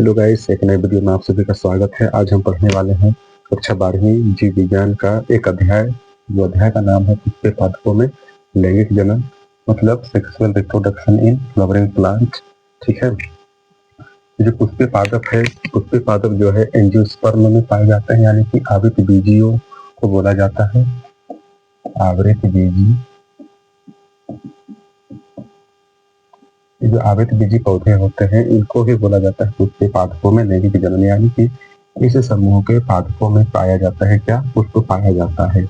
Hello guys, एक नए video में आप सभी का स्वागत है। आज हम पढ़ने वाले हैं कक्षा 12वीं जीव विज्ञान का एक अध्याय। जो अध्याय का नाम है पुष्पीय पादपों में लैंगिक जनन, मतलब sexual reproduction in flowering plant. ठीक है, जो पुष्पीय पादप है, पुष्पीय पादप जो है एंजियोस्पर्म में पाए जाते हैं, यानी कि आवृत बीजियों को बोला जाता है। आवृत बीजी, जो आवृत बीजी पौधे होते हैं इनको ही बोला जाता है पुष्पीय पादपों में लैंगिक जनन, यानी कि इस समूह के पादपों में पाया जाता है क्या, पुष्प पाया जाता है,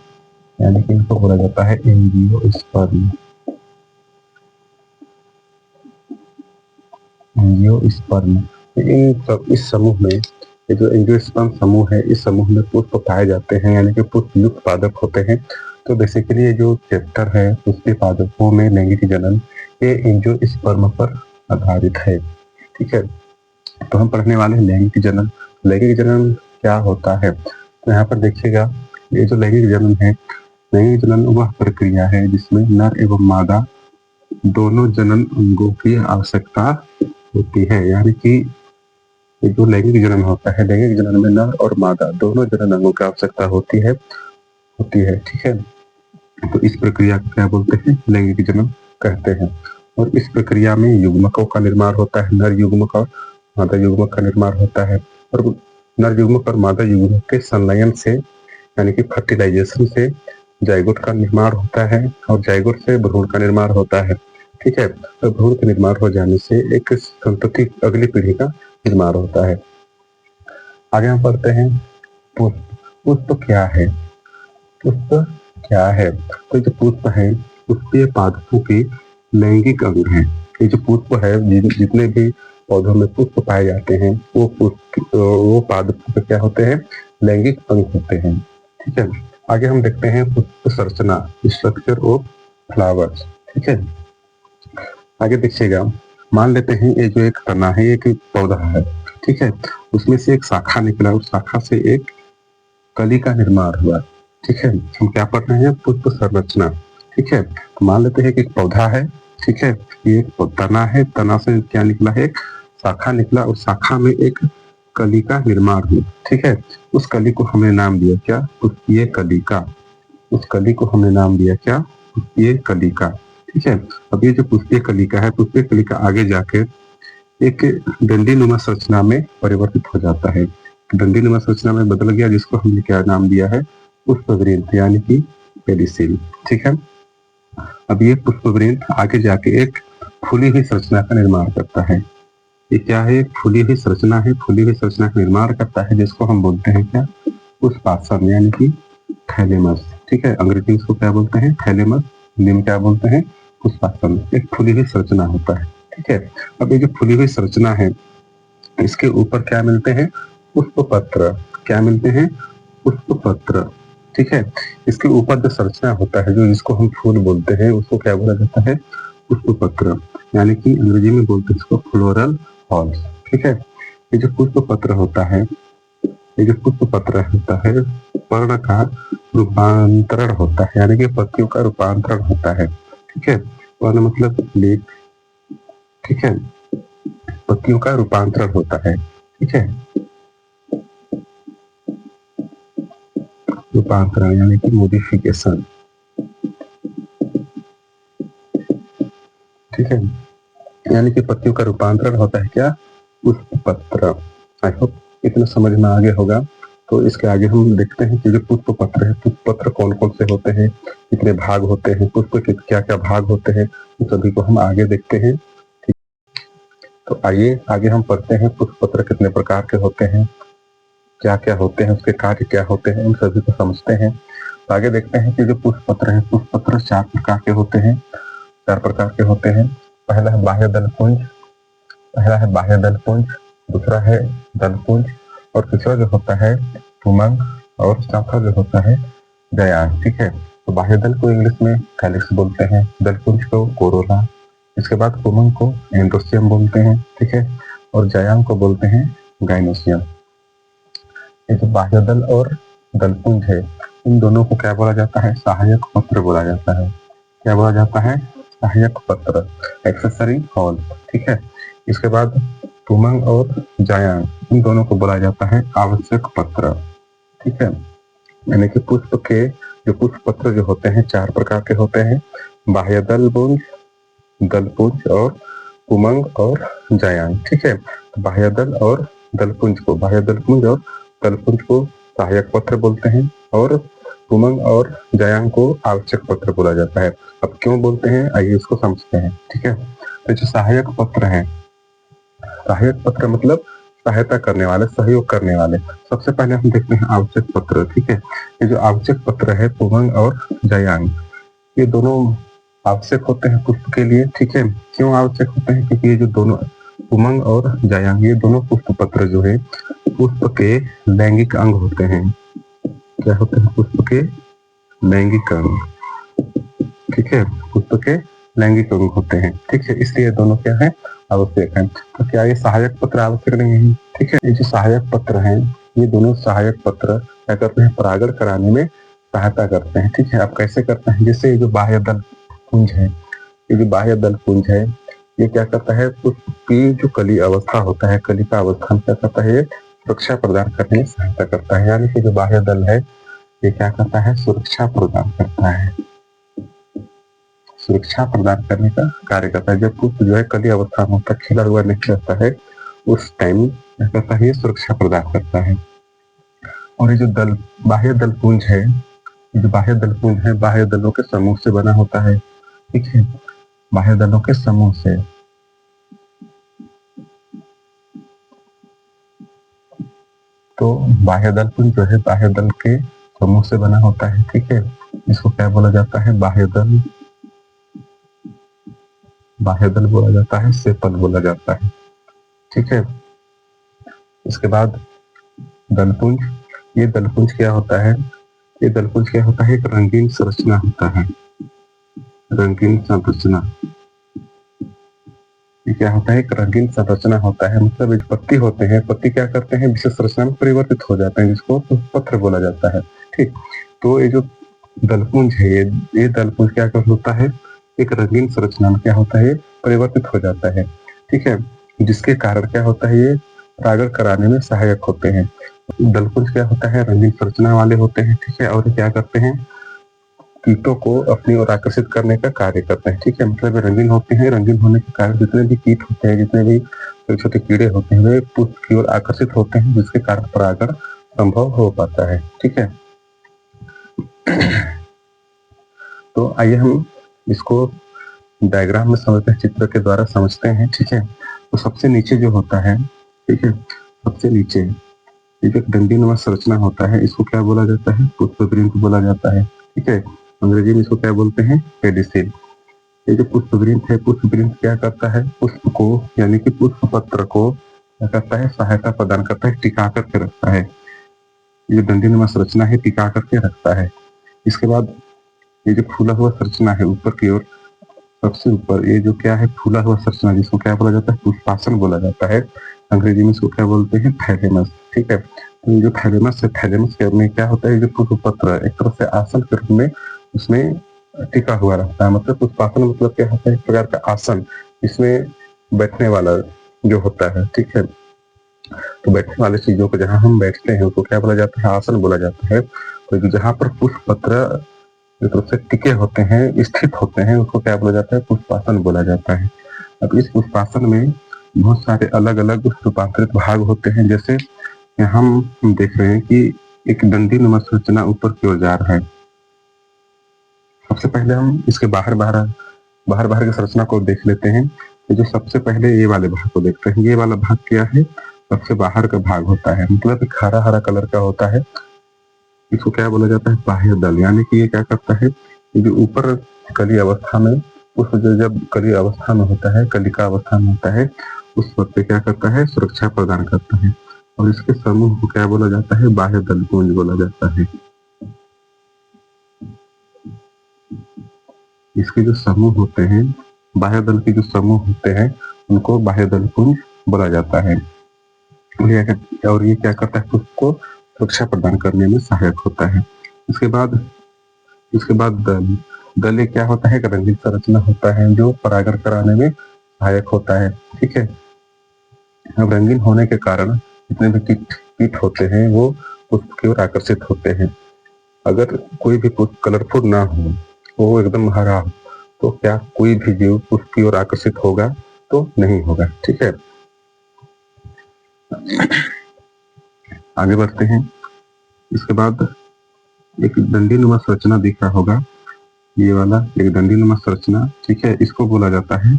यानी कि इनको बोला जाता है एंजियोस्पर्म। एंजियोस्पर्म इस समूह में, ये जो एंजियोस्पर्म समूह है, इस समूह में पुष्प पाए जाते हैं, यानी कि पुष्प युक्त पादप होते हैं। तो बेसिकली ये जो चैप्टर है पुष्पीय पादपों में लैंगिक जनन, ये एंजियोस्पर्म पर आधारित है। ठीक है, तो हम पढ़ने वाले हैं लैंगिक जनन। लैंगिक जनन क्या होता है, तो यहाँ पर देखिएगा, ये जो लैंगिक जनन है, लैंगिक जनन वह प्रक्रिया है जिसमें नर एवं मादा दोनों जनन अंगों की आवश्यकता होती है। यानी कि जो लैंगिक जनन होता है, लैंगिक जनन में नर और मादा दोनों जनन अंगों की आवश्यकता होती है। ठीक है, तो इस प्रक्रिया को क्या बोलते हैं, लैंगिक जनन कहते हैं। और इस प्रक्रिया में युग्मकों का निर्माण होता है, नर युग्मक और मादा युग्मक का निर्माण होता है। और नर युग्मक और मादा युग्मक के संलयन से, यानी कि फर्टिलाइजेशन से जाइगोट का निर्माण होता है, और जाइगोट से भ्रूण का निर्माण होता है। ठीक है, तो भ्रूण का निर्माण हो जाने से एक संतति, अगली पीढ़ी का निर्माण होता है। आगे हम पढ़ते हैं पुष्प। पुष्प क्या है, पुष्प क्या है, तो जो पुष्प है पुष्पीय पादपों के लैंगिक अंग है। ये जो पुष्प है, जितने भी पौधों में पुष्प पाए जाते हैं वो पादपों के क्या होते हैं, लैंगिक अंग होते हैं। ठीक है, आगे हम देखते हैं पुष्प संरचना, स्ट्रक्चर ऑफ फ्लावर्स। ठीक है, आगे देखिएगा, मान लेते हैं ये जो एक तना है, एक पौधा है। ठीक है, उसमें से एक शाखा निकला, उस शाखा से एक कली का निर्माण हुआ। ठीक है, हम क्या पढ़ रहे हैं, पुष्प संरचना। ठीक है, तो मान लेते हैं कि एक पौधा है। ठीक है, ये एक तना है, तना से क्या निकला है, एक शाखा निकला, और शाखा में एक कली का निर्माण हुआ। ठीक है, उस कली को हमने नाम दिया क्या, पुष्पीय कलिका। उस कली को हमने नाम दिया क्या, पुष्पीय कलिका। ठीक है, अब ये जो पुष्पीय कलिका है, पुष्पीय कलिका आगे जाके एक डंडीनुमा संरचना में परिवर्तित हो जाता है। डंडीनुमा संरचना में बदल गया, जिसको हमने क्या नाम दिया है, पुष्पवृंत, यानी कि पेडिसिल। ठीक है, अब ये पुष्पवृंत आगे जाके एक फूली हुई संरचना का निर्माण करता है। ये क्या है, फूली हुई संरचना है, फूली हुई संरचना का निर्माण करता है, जिसको हम बोलते हैं क्या, पुष्पासन, यानी कि थैलेमस। ठीक है, अंग्रेजी इसको क्या बोलते हैं, थैलेमस, हिंदी में क्या बोलते हैं, पुष्पासन। एक फूली हुई संरचना होता है। ठीक है, अब ये जो फूली हुई संरचना है, इसके ऊपर क्या मिलते हैं, पुष्प पत्र। क्या मिलते हैं, पुष्प पत्र। ठीक है, इसके ऊपर जो संरचना होता है, जो जिसको हम फूल बोलते हैं, उसको क्या बोला जाता है, पुष्प पत्र, यानी कि अंग्रेजी में बोलते हैं इसको फ्लोरल हॉल्स। ठीक है, ये जो पुष्प पत्र होता है, ये जो पुष्प पत्र होता है, पर्ण का रूपांतरण होता है, यानी कि पत्तियों का रूपांतरण होता है। ठीक है, पर्ण मतलब लीफ। ठीक है, पत्तियों का रूपांतरण होता है। ठीक है, रूपांतरण यानी कि मोडिफिकेशन। ठीक है, यानी कि पत्तियों का रूपांतरण होता है क्या, पुष्प पत्र। आई होप इतना समझ में आगे होगा। तो इसके आगे हम देखते हैं कि जो पुष्प पत्र है, पुष्प पत्र कौन कौन से होते हैं, कितने भाग होते हैं, पुष्प के क्या क्या भाग होते हैं, उन सभी को हम आगे देखते हैं। ठीक, तो आइए आगे हम पढ़ते हैं पुष्प पत्र कितने प्रकार के होते हैं, क्या क्या होते हैं, उसके कार्य क्या होते हैं, उन सभी को समझते हैं। तो आगे देखते हैं कि जो पुष्प पत्र है, पुष्प पत्र 4 प्रकार के होते हैं। 4 प्रकार के होते हैं। पहला है बाह्य दलपुंज, दूसरा है दलपुंज, और तीसरा जो होता है पुमंग, और चौथा जो होता है जयान। ठीक है, तो बाह्य दल को इंग्लिश में कैलिक्स बोलते हैं, दलपुंज को कोरोला, इसके बाद पुमंग को एंड्रोसियम बोलते हैं। ठीक है, और जयान को बोलते हैं गाइनोसियम। ये जो बाह्य दल और दलपुंज है, इन दोनों को क्या बोला जाता है, सहायक पत्र बोला जाता है। क्या बोला जाता है, सहायक पत्र, एक्सेसरी हॉल। ठीक है, इसके बाद पुमंग और जायांग, इन दोनों को बोला जाता है आवश्यक पत्र। ठीक है, यानी कि पुष्प के जो पुष्प पत्र जो होते हैं 4 प्रकार के होते हैं, बाह्य दलपुंज, दलपुंज और पुमंग और जायांग। ठीक है, बाह्य दल और बाह्य दलपुंज और दलपुंज को सहायक पत्र बोलते हैं और पुमंग और जायांग को आवश्यक पत्र बोला जाता है। अब क्यों बोलते हैं, आइए इसको समझते हैं। ठीक है, तो जो सहायक पत्र है, सहायक पत्र मतलब सहायता करने वाले, सहयोग करने वाले। सबसे पहले हम देखते हैं आवश्यक पत्र। ठीक है, ये जो आवश्यक पत्र है पुमंग और जायांग, ये दोनों आवश्यक होते हैं पुष्प के लिए। ठीक है, क्यों आवश्यक होते हैं, क्योंकि ये जो दोनों पुमंग और जायांग, ये दोनों पुष्प पत्र जो है पुष्प के लैंगिक अंग होते हैं। क्या होते हैं, पुष्प के लैंगिक अंग। ठीक है, पुष्प के लैंगिक अंग होते हैं। ठीक है, इसलिए दोनों क्या है, आवश्यक है। तो क्या ये सहायक पत्र आवश्यक नहीं है? ठीक है, ये जो सहायक पत्र हैं, ये दोनों सहायक पत्र क्या करते हैं, परागण कराने में सहायता करते हैं। ठीक है, अब कैसे करते हैं, जैसे ये जो बाह्य दल पुंज है, ये जो बाह्य दल पुंज है, ये क्या करता है, पुष्प की जो कली अवस्था होता है, कली का अवस्था क्या करता है, ये सुरक्षा प्रदान करने में सहायता करता है। यानी कि जो बाह्य दल है ये क्या करता है, सुरक्षा प्रदान करता है, सुरक्षा प्रदान करने का कार्य करता है। जब पुष्प जो है कली अवस्था में होता है, खिला हुआ नहीं रहता है, उस टाइम क्या करता है, ये सुरक्षा प्रदान करता है। और ये जो दल बाह्य दल पुंज है, ये जो बाह्य दल पुंज है, बाह्य दलों के समूह से बना होता है। ठीक है, बाह्य दलों के समूह से। तो बाह्य दल पुंज जो है बाह्य दल के समूह से बना होता है। ठीक है, इसको क्या बोला जाता है, बाह्य दल, बाह्य दल बोला जाता है, सेपल बोला जाता है। ठीक है, इसके बाद दलपुंज, ये दलपुंज क्या होता है, ये दलपुंज क्या होता है, एक रंगीन संरचना होता है, रंगीन संरचना। ये क्या होता है, एक रंगीन संरचना होता है, मतलब एक पत्ती होते हैं, पत्ती क्या करते हैं, विशेष संरचना में परिवर्तित हो जाते हैं, जिसको पत्र बोला जाता है। ठीक, तो ये जो दलपुंज है, ये दलपुंज क्या कर होता है, एक रंगीन संरचना में क्या होता है, परिवर्तित हो जाता है। ठीक है, जिसके कारण क्या होता है, ये परागण कराने में सहायक होते हैं। दलपुंज क्या होता है, रंगीन संरचना वाले होते हैं। ठीक है, और ये क्या करते हैं, कीटों को अपनी ओर आकर्षित करने का कार्य करते हैं। ठीक है, मतलब रंगीन होते हैं, रंगीन होने के कारण जितने भी कीट होते हैं, जितने भी छोटे छोटे कीड़े होते हैं, वे पुष्प की ओर आकर्षित होते हैं, जिसके कारण परागण संभव हो पाता है। ठीक है, तो आइए हम इसको डायग्राम में समझते हैं, चित्र के द्वारा समझते हैं। ठीक है, तो सबसे नीचे जो होता है, ठीक है, सबसे नीचे ये जो डंडीनुमा संरचना होता है, इसको क्या बोला जाता है, पुष्पवृंत बोला जाता है। ठीक है, अंग्रेजी में इसको क्या बोलते हैं, पेडिसिल। ये जो पुष्पवृंत है, पुष्पवृंत क्या करता है, पुष्प को यानी कि पुष्प पत्र को क्या करता है, सहायता प्रदान करता है, टिका करके रखता है। ये डंडीनुमा संरचना है, टिका करके रखता है। इसके बाद ये जो फूला हुआ संरचना है ऊपर की ओर, सबसे ऊपर ये जो क्या है, फूला हुआ संरचना, जिसको क्या बोला जाता है, पुष्पासन बोला जाता है। अंग्रेजी में इसको क्या बोलते हैं, थैलेमस। ठीक है, तो ये जो थैलेमस है, थैलेमस में क्या होता है, जो पुष्प पत्र एक तरह से आसन के रूप में उसमें टिका हुआ रहता है। मतलब पुष्पासन मतलब क्या होता है, एक प्रकार का आसन, इसमें बैठने वाला जो होता है। ठीक है, तो बैठने वाले चीजों को जहाँ हम बैठते हैं उसको क्या बोला जाता है, आसन बोला जाता है। तो जहाँ पर पुष्प पत्र एक रूप से टिके होते हैं, स्थित होते हैं, उसको क्या बोला जाता है, पुष्पासन बोला जाता है। अब इस पुष्पासन में बहुत सारे अलग अलग रूपांतरित भाग होते हैं। जैसे यहाँ हम देख रहे हैं कि एक डंडीनुमा संरचना ऊपर की ओर जा रहा है। सबसे पहले हम इसके बाहर बाहर की संरचना को देख लेते हैं। जो सबसे पहले ये वाले भाग को देखते हैं, ये वाला भाग क्या है, सबसे बाहर का भाग होता है, मतलब एक हरा हरा कलर का होता है। इसको क्या बोला जाता है, बाह्य दल। यानी कि ये क्या करता है, ये जो ऊपर कली अवस्था में, उस जब कली अवस्था में होता है, कलिका अवस्था में होता है, उस वक्त क्या करता है, सुरक्षा प्रदान करता है। और इसके समूह को क्या बोला जाता है, बाह्य दल पुंज बोला जाता है। इसके जो समूह होते हैं, बाह्य दल के जो समूह होते हैं, उनको बाह्य दल पुंज बोला जाता है। और ये क्या करता है, उसको सुरक्षा प्रदान करने में सहायक होता है। इसके बाद दल क्या होता है, एक रंगीन संरचना होता है जो परागण कराने में सहायक होता है। ठीक है, अब रंगीन होने के कारण जितने भी कीट कीट होते हैं वो पुष्प की ओर आकर्षित होते हैं। अगर कोई भी पुष्प कलरफुल ना हो, वो एकदम हरा हो, तो क्या कोई भी जीव पुष्प की ओर आकर्षित होगा? तो नहीं होगा। ठीक है, आगे बढ़ते हैं। इसके बाद एक डंडीनुमा संरचना दिख रहा होगा, ये वाला एक डंडीनुमा संरचना। ठीक है, इसको बोला जाता है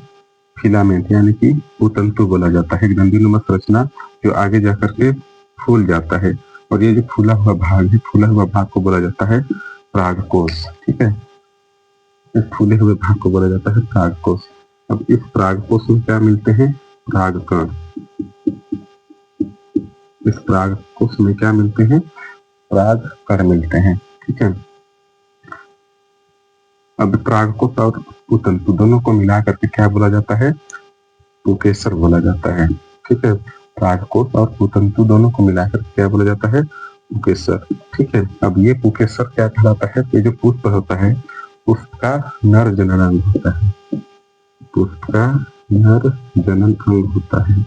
फिलामेंट, यानी कि पुतंतु बोला जाता है। एक डंडीनुमा संरचना जो आगे जाकर के फूल जाता है, और ये जो फूला हुआ भाग है, फूला हुआ भाग को बोला जाता है परागकोश। ठीक है, इस फूले हुए भाग को बोला जाता है परागकोश। अब इस परागकोश में क्या मिलते हैं? परागकण। इस परागकोश में क्या मिलते हैं? परागकण मिलते हैं। ठीक है, अब परागकोश और पुतंतु दोनों को मिला करके क्या बोला जाता है? पुकेसर बोला जाता है। ठीक है, परागकोश और पुतंतु दोनों को मिलाकर क्या बोला जाता है? पुकेसर। ठीक है, अब ये पुकेसर क्या कहलाता है? ये जो पुष्प होता है, पुष्प का नर जनन अंग होता है। पुष्प का नर जनन अंग होता है।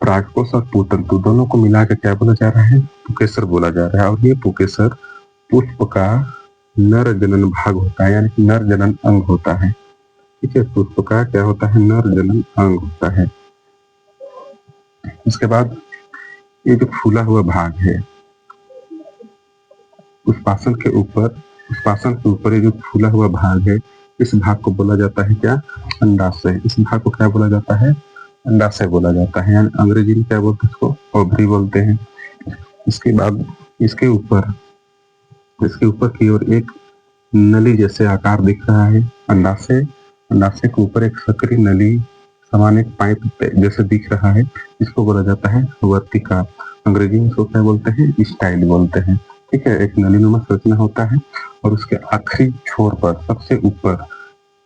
परागकोश और पुतंतु दोनों को मिलाकर क्या बोला जा रहा है? पुकेसर बोला जा रहा है। और ये पुकेसर पुष्प का नर जनन भाग होता है, यानी कि नर जनन अंग होता है। ठीक है, पुष्प का क्या होता है? नर जनन अंग होता है। इसके बाद ये जो फूला हुआ भाग है, पुष्पासन के ऊपर ये जो फूला हुआ भाग है, इस भाग को बोला जाता है क्या? अंडाशय। इस भाग को क्या बोला जाता है? अंडाशय बोला जाता है, यानी अंग्रेजी में क्या बोलते हैं इसको? ओवरी बोलते हैं। इसके बाद इसके ऊपर की ओर एक नली जैसे आकार दिख रहा है, अंडाशय। अंडाशय के ऊपर एक सक्रिय नली समान एक पाइप जैसे दिख रहा है, इसको बोला जाता है वर्तिका। अंग्रेजी में इसको क्या बोलते हैं? स्टाइल बोलते हैं। ठीक है, एक नलीनुमा संरचना होता है, और उसके आखिरी छोर पर सबसे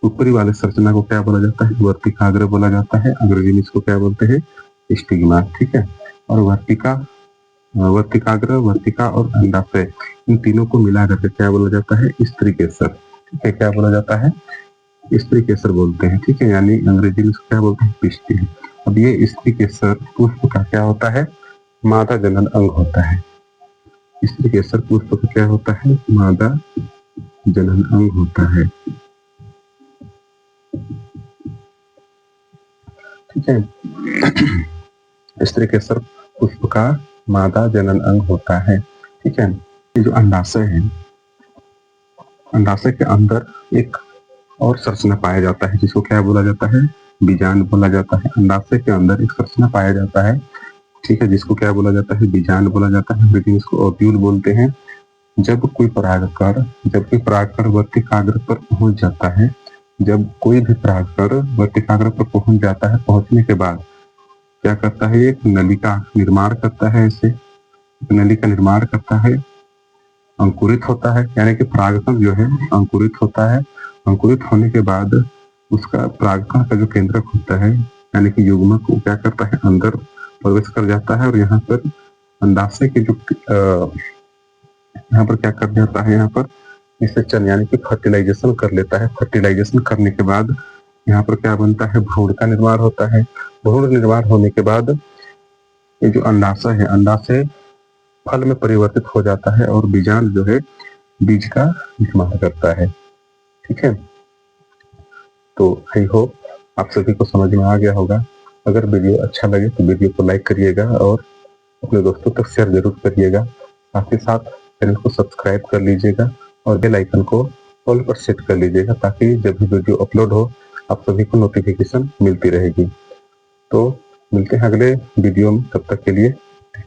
ऊपरी वाले संरचना को क्या बोला जाता है? वर्तिकाग्र बोला जाता है। अंग्रेजी में इसको क्या बोलते हैं? स्टिग्मा। ठीक है, और वर्तिकाग्र, वर्तिका और अंडाशय, इन तीनों को मिला करके क्या बोला जाता है? स्त्री केसर। ठीक है, क्या बोला जाता है? स्त्री केसर बोलते हैं। ठीक है, यानी अंग्रेजी में इसको क्या बोलते हैं? पिस्टिल। अब ये स्त्री केसर पुष्प का क्या होता है? मादा जनन अंग होता है। स्त्री केसर पुष्प का क्या होता है? मादा जनन अंग होता है। ठीक है, स्त्री केसर पुष्प का मादा जनन अंग होता है। ठीक है, ये जो अंडाशय है, अंडाशय के अंदर एक और संरचना पाया जाता है, जिसको क्या बोला जाता है? बीजांड बोला जाता है। अंडाशय के अंदर एक संरचना पाया जाता है, ठीक है, जिसको क्या बोला जाता है? बीजांड बोला जाता है। लेकिन इसको ओव्यूल बोलते हैं। जब कोई परागकण वर्तिकाग्र पर पहुंच जाता है, पहुंचने के बाद क्या करता है? एक नली का निर्माण करता है। ऐसे नली का निर्माण करता है, अंकुरित होता है, यानी कि परागकण जो है अंकुरित होता है। अंकुरित होने के बाद उसका परागकण का जो केंद्रक होता है, यानी कि युग्मक, को क्या करता है? अंदर प्रवेश कर जाता है, और यहाँ पर अंडाशय के जो यहाँ पर क्या कर जाता है? यहाँ पर निषेचन यानी कि फर्टिलाइजेशन कर लेता है। फर्टिलाइजेशन करने के बाद यहाँ पर क्या बनता है? भ्रूण का निर्माण होता है। भ्रूण निर्माण होने के बाद ये जो अंडाशय है, अंडाशय फल में परिवर्तित हो जाता है, और बीजांड जो है बीज का निर्माण करता है। ठीक है, तो आई होप आप सभी को समझ में आ गया होगा। अगर वीडियो अच्छा लगे तो वीडियो को लाइक करिएगा और अपने दोस्तों तक शेयर जरूर करिएगा। साथ ही साथ चैनल को सब्सक्राइब कर लीजिएगा और बेल आइकन को ऑल पर सेट कर लीजिएगा, ताकि जब भी वीडियो अपलोड हो आप सभी को नोटिफिकेशन मिलती रहेगी। तो मिलते हैं अगले वीडियो में, तब तक के लिए